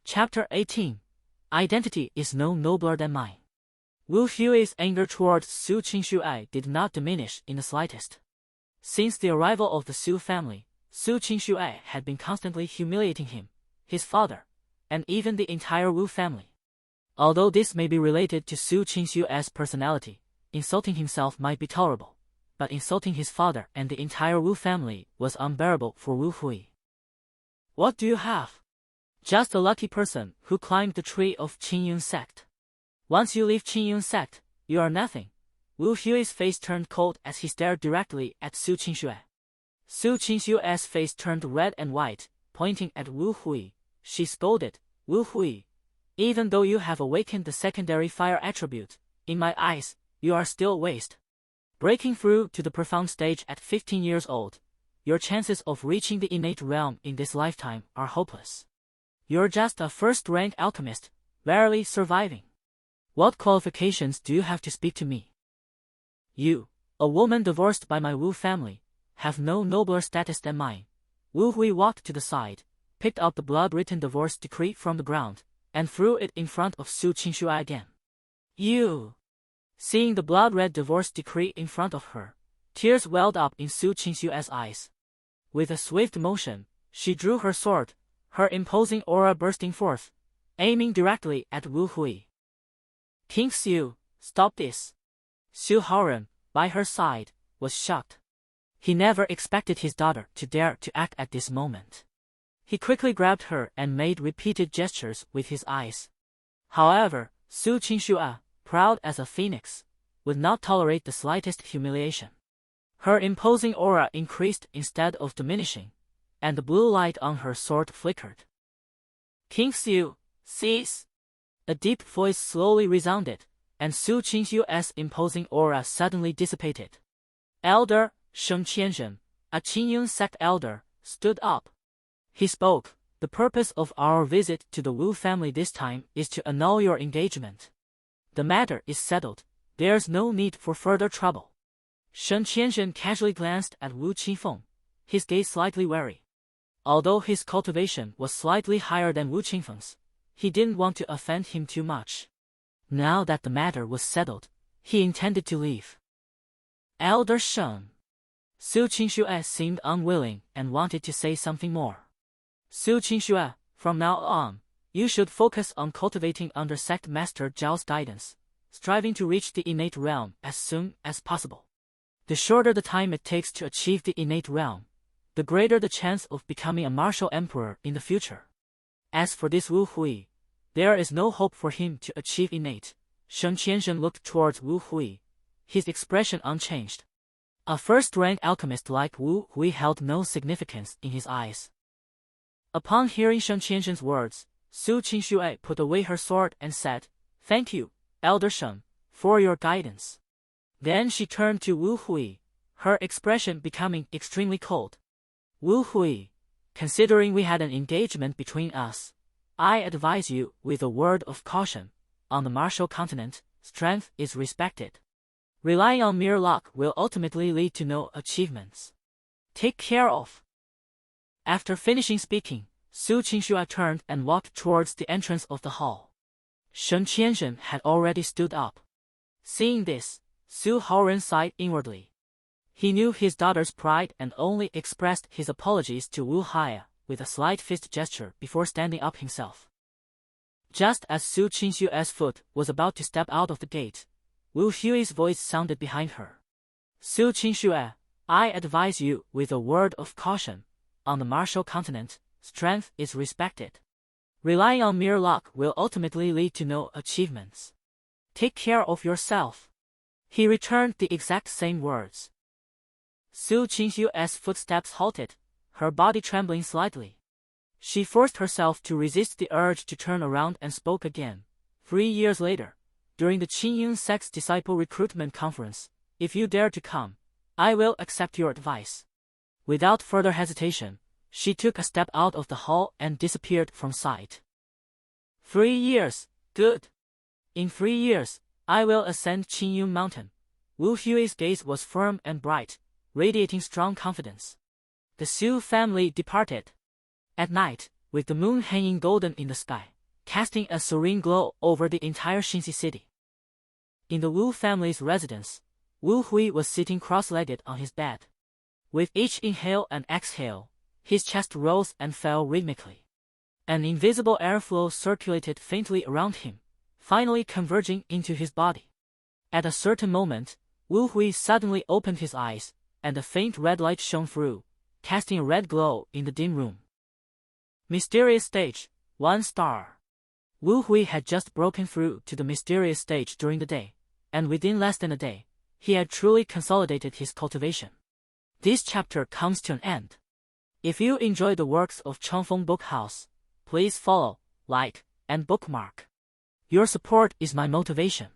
Chapter 18. Identity is no nobler than mine. Wu Hui's anger towards Su Qingshuai did not diminish in the slightest. Since the arrival of the Su family, Su Qingshuai had been constantly humiliating him, his father, and even the entire Wu family. Although this may be related to Su Qingshuai's personality, insulting himself might be tolerable, but insulting his father and the entire Wu family was unbearable for Wu Hui. What do you have? Just a lucky person who climbed the tree of Qingyun sect. Once you leave Qingyun sect, you are nothing. Wu Hui's face turned cold as he stared directly at Su Qingshuai. Su Qingshuai's face turned red and white, pointing at Wu Hui. She scolded, Wu Hui, even though you have awakened the secondary fire attribute, in my eyes, you are still waste. Breaking through to the profound stage at 15 years old, your chances of reaching the innate realm in this lifetime are hopeless. You're just a first-rank alchemist, barely surviving. What qualifications do you have to speak to me? You, a woman divorced by my Wu family, have no nobler status than mine. Wu Hui walked to the side, picked up the blood-written divorce decree from the ground, and threw it in front of Su Qingshuai again. You! Seeing the blood-red divorce decree in front of her, tears welled up in Su Qingshuai's eyes. With a swift motion, she drew her sword, her imposing aura bursting forth, aiming directly at Wu Hui. King Su, stop this. Su Haoren, by her side, was shocked. He never expected his daughter to dare to act at this moment. He quickly grabbed her and made repeated gestures with his eyes. However, Su Qingshuai, proud as a phoenix, would not tolerate the slightest humiliation. Her imposing aura increased instead of diminishing, and the blue light on her sword flickered. King Su, cease! A deep voice slowly resounded, and Su Qingshuai's imposing aura suddenly dissipated. Elder Sheng Qianzhen, a Qingyun sect elder, stood up. He spoke, the purpose of our visit to the Wu family this time is to annul your engagement. The matter is settled, there's no need for further trouble. Sheng Qianzhen casually glanced at Wu Qingfeng, his gaze slightly wary. Although his cultivation was slightly higher than Wu Qingfeng's, he didn't want to offend him too much. Now that the matter was settled, he intended to leave. Elder Sheng. Su Qingshuai seemed unwilling and wanted to say something more. Su Qingshuai, from now on, you should focus on cultivating under Sect Master Zhao's guidance, striving to reach the innate realm as soon as possible. The shorter the time it takes to achieve the innate realm, the greater the chance of becoming a martial emperor in the future. As for this Wu Hui, there is no hope for him to achieve innate. Sheng Qianzhen looked towards Wu Hui, his expression unchanged. A first-rank alchemist like Wu Hui held no significance in his eyes. Upon hearing Sheng Qianzhen's words, Su Qingshuai put away her sword and said, "Thank you, Elder Sheng, for your guidance." Then she turned to Wu Hui, her expression becoming extremely cold. Wu Hui, considering we had an engagement between us, I advise you with a word of caution. On the martial continent, strength is respected. Relying on mere luck will ultimately lead to no achievements. Take care of. After finishing speaking, Su Qingshuai turned and walked towards the entrance of the hall. Sheng Qianzhen had already stood up. Seeing this, Su Haoren sighed inwardly. He knew his daughter's pride and only expressed his apologies to Wu Haya with a slight fist gesture before standing up himself. Just as Su Qingshuai's foot was about to step out of the gate, Wu Hui's voice sounded behind her. Su Qingshuai, I advise you with a word of caution. On the martial continent, strength is respected. Relying on mere luck will ultimately lead to no achievements. Take care of yourself. He returned the exact same words. Su Qingshuai's footsteps halted, her body trembling slightly. She forced herself to resist the urge to turn around and spoke again. 3 years later, during the Qingyun sect's disciple recruitment conference, if you dare to come, I will accept your advice. Without further hesitation, she took a step out of the hall and disappeared from sight. 3 years, good. In 3 years, I will ascend Qingyun Mountain. Wu Hui's gaze was firm and bright, radiating strong confidence. The Su family departed. At night, with the moon hanging golden in the sky, casting a serene glow over the entire Xinxi city. In the Wu family's residence, Wu Hui was sitting cross-legged on his bed. With each inhale and exhale, his chest rose and fell rhythmically. An invisible airflow circulated faintly around him, finally converging into his body. At a certain moment, Wu Hui suddenly opened his eyes, and a faint red light shone through, casting a red glow in the dim room. Mysterious Stage, 1 star. Wu Hui had just broken through to the mysterious stage during the day, and within less than a day, he had truly consolidated his cultivation. This chapter comes to an end. If you enjoy the works of Changfeng Book House, please follow, like, and bookmark. Your support is my motivation.